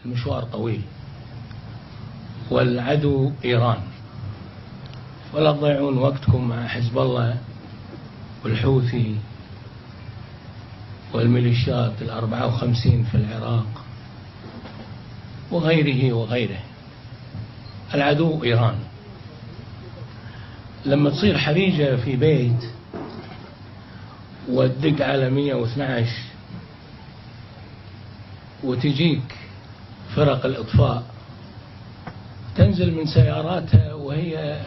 المشوار طويل، والعدو إيران، ولا تضيعون وقتكم مع حزب الله والحوثي والميليشيات 54 في العراق وغيره وغيره. العدو إيران. لما تصير حريقة في بيت وتدق على 112 وتجيك فرق الإطفاء تنزل من سياراتها وهي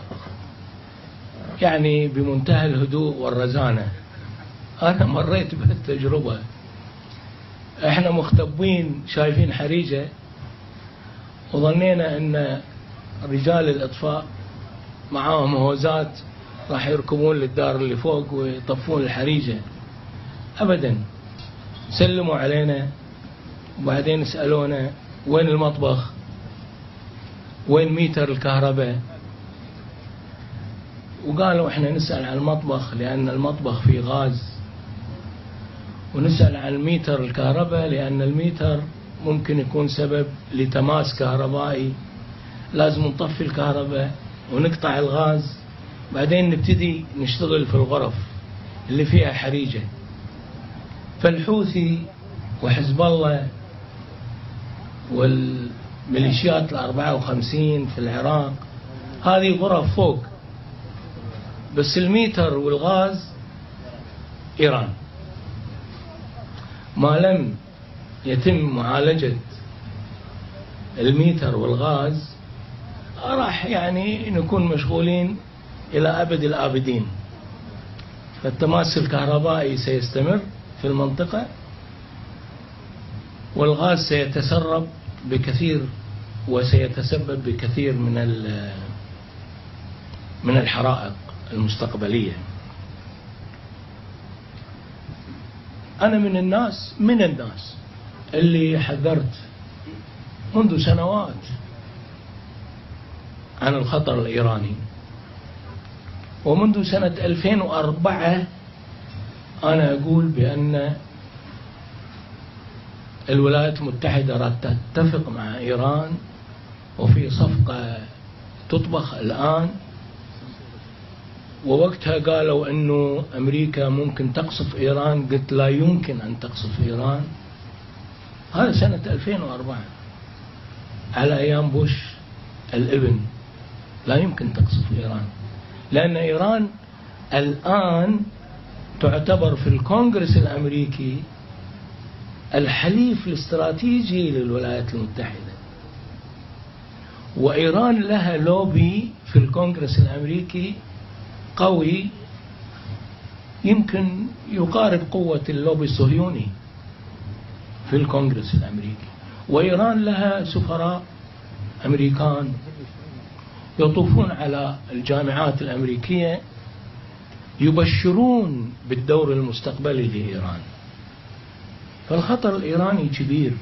يعني بمنتهى الهدوء والرزانة. أنا مريت بهالتجربة. احنا مختبين شايفين حريقة وظنينا ان رجال الإطفاء معاهم هوزات راح يركبون للدار اللي فوق ويطفون الحريقة. أبدا، سلموا علينا وبعدين سألونا وين المطبخ، وين ميتر الكهرباء، وقالوا احنا نسأل عن المطبخ لأن المطبخ فيه غاز، ونسأل عن ميتر الكهرباء لأن الميتر ممكن يكون سبب لتماس كهربائي، لازم نطفي الكهرباء ونقطع الغاز، بعدين نبتدي نشتغل في الغرف اللي فيها حريقة. فالحوثي وحزب الله والميليشيات 54 في العراق هذه غرف فوق، بس الميتر والغاز إيران. ما لم يتم معالجة الميتر والغاز راح يعني نكون مشغولين إلى أبد الآبدين. فالتماس الكهربائي سيستمر في المنطقة، والغاز سيتسرب بكثير وسيتسبب بكثير من الحرائق المستقبلية. أنا من الناس اللي حذرت منذ سنوات عن الخطر الإيراني، ومنذ سنة 2004 أنا أقول بأن الولايات المتحدة راح تتفق مع إيران وفي صفقة تطبخ الآن. ووقتها قالوا أنه أمريكا ممكن تقصف إيران، قلت لا يمكن أن تقصف إيران. هذا سنة 2004 على أيام بوش الابن. لا يمكن تقصف إيران، لأن إيران الآن تعتبر في الكونغرس الأمريكي الحليف الاستراتيجي للولايات المتحدة، وإيران لها لوبي في الكونغرس الأمريكي قوي يمكن يقارب قوة اللوبي الصهيوني في الكونغرس الأمريكي. وإيران لها سفراء أمريكان يطوفون على الجامعات الأمريكية يبشرون بالدور المستقبلي لإيران. فالخطر الإيراني كبير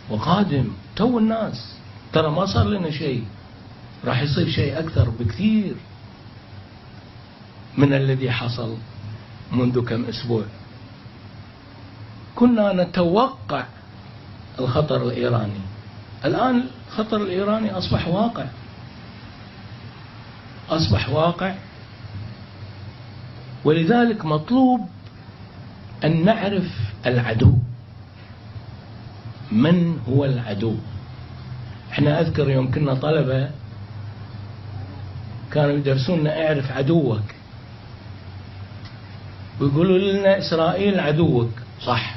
وقادم. تو الناس ترى ما صار لنا شيء، راح يصير شيء أكثر بكثير من الذي حصل منذ كم أسبوع. كنا نتوقع الخطر الإيراني، الآن الخطر الإيراني أصبح واقع. ولذلك مطلوب أن نعرف العدو. من هو العدو؟ احنا أذكر يوم كنا طلبة كانوا يدرسوننا اعرف عدوك، ويقولوا لنا إسرائيل عدوك. صح.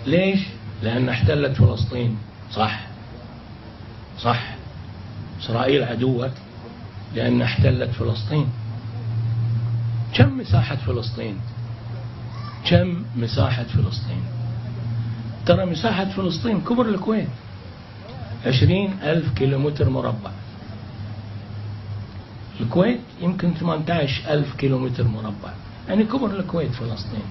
ليش؟ لأن احتلت فلسطين. صح. إسرائيل عدوك لأن احتلت فلسطين. كم مساحة فلسطين؟ ترى مساحة فلسطين كبر الكويت، 20,000 كيلومتر مربع. الكويت يمكن 18,000 كيلومتر مربع، يعني كبر الكويت فلسطين.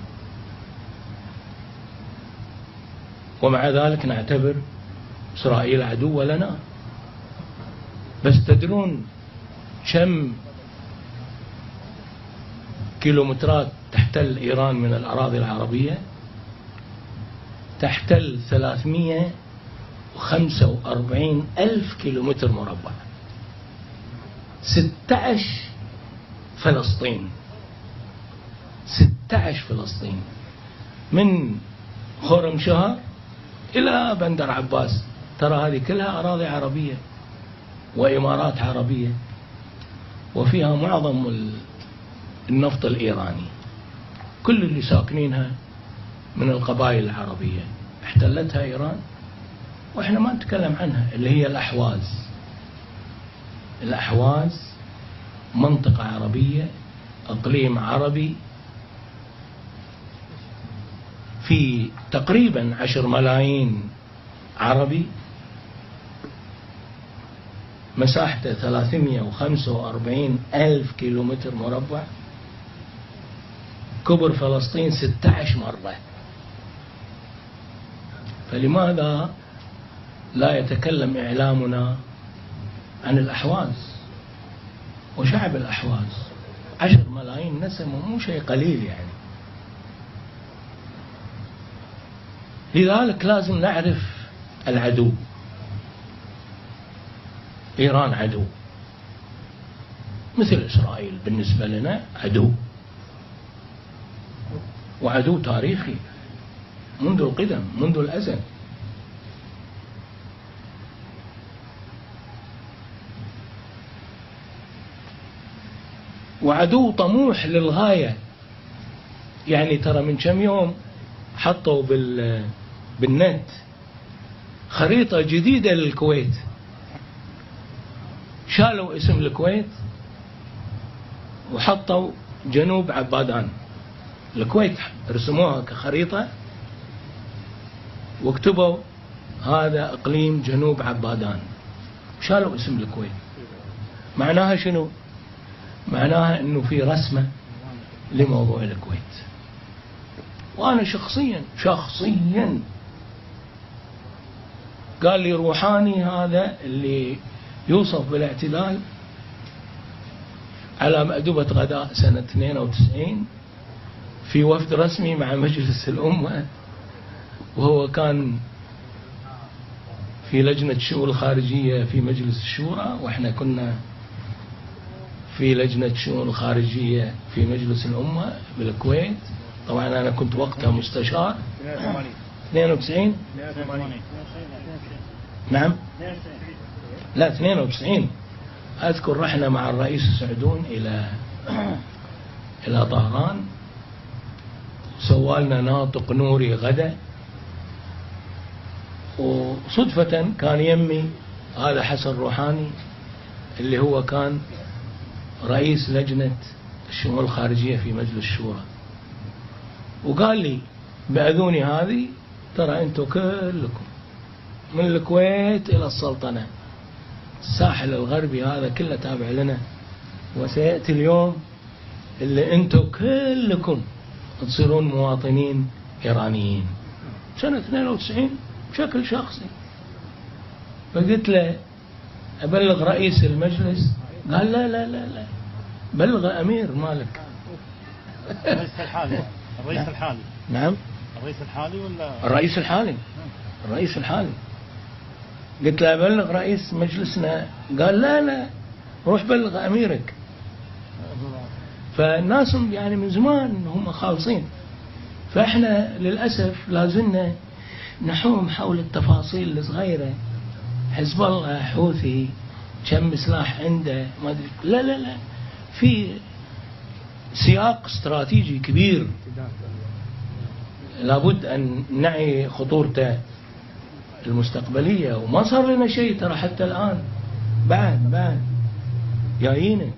ومع ذلك نعتبر إسرائيل عدو لنا. بس تدرون كم كيلومترات تحتل إيران من الأراضي العربية؟ تحتل 45,000 كيلومتر مربع. 16 فلسطين، 16 فلسطين، من خرم شهر إلى بندر عباس. ترى هذه كلها أراضي عربية وإمارات عربية، وفيها معظم النفط الإيراني. كل اللي ساكنينها من القبائل العربية احتلتها إيران، وإحنا ما نتكلم عنها، اللي هي الأحواز. الأحواز منطقة عربية، إقليم عربي، في تقريبا 10 ملايين عربي، مساحته 345,000 كيلومتر مربع، كبر فلسطين 16 مرة. فلماذا لا يتكلم إعلامنا عن الأحواز وشعب الأحواز؟ 10 ملايين نسمة، مو شيء قليل يعني. لذلك لازم نعرف العدو. إيران عدو، مثل إسرائيل بالنسبة لنا عدو، وعدو تاريخي منذ القدم، منذ الأزل. وعدو طموح للغاية. يعني ترى من كم يوم حطوا بالنت خريطة جديدة للكويت، شالوا اسم الكويت وحطوا جنوب عبادان. الكويت رسموها كخريطة واكتبوا هذا اقليم جنوب عبادان، شالوا اسم الكويت. معناها شنو؟ معناها انه في رسمة لموضوع الكويت. وانا شخصيا قال لي روحاني هذا اللي يوصف بالاعتدال على مأدبة غداء سنة 92 في وفد رسمي مع مجلس الأمة، وهو كان في لجنة الشؤون الخارجية في مجلس الشورى، وإحنا كنا في لجنة الشؤون الخارجية في مجلس الأمة بالكويت. طبعا أنا كنت وقتها مستشار. 92 نعم، لا 92 أذكر رحنا مع الرئيس السعدون إلى طهران، سوالنا ناطق نوري غدا، وصدفة كان يمي هذا حسن روحاني اللي هو كان رئيس لجنة الشؤون الخارجية في مجلس الشورى، وقال لي بأذوني هذه ترى أنتم كلكم من الكويت إلى السلطنة، الساحل الغربي هذا كله تابع لنا، وسيأتي اليوم اللي أنتم كلكم تصيرون مواطنين إيرانيين. سنة 92 بشكل شخصي. فقلت له أبلغ رئيس المجلس؟ قال لا لا لا لا، بلغ أمير مالك. الرئيس الحالي. الرئيس الحالي. نعم. الرئيس الحالي ولا؟ الرئيس الحالي. الرئيس الحالي. قلت له أبلغ رئيس مجلسنا؟ قال لا لا، روح بلغ أميرك. فالناس يعني من زمان هم خالصين، فإحنا للأسف لازلنا نحوم حول التفاصيل الصغيرة. حزب الله، حوثي، كم سلاح عنده، ما أدري. لا لا لا، في سياق استراتيجي كبير لابد أن نعي خطورته المستقبلية. وما صار لنا شيء ترى حتى الآن، بعد جايينك.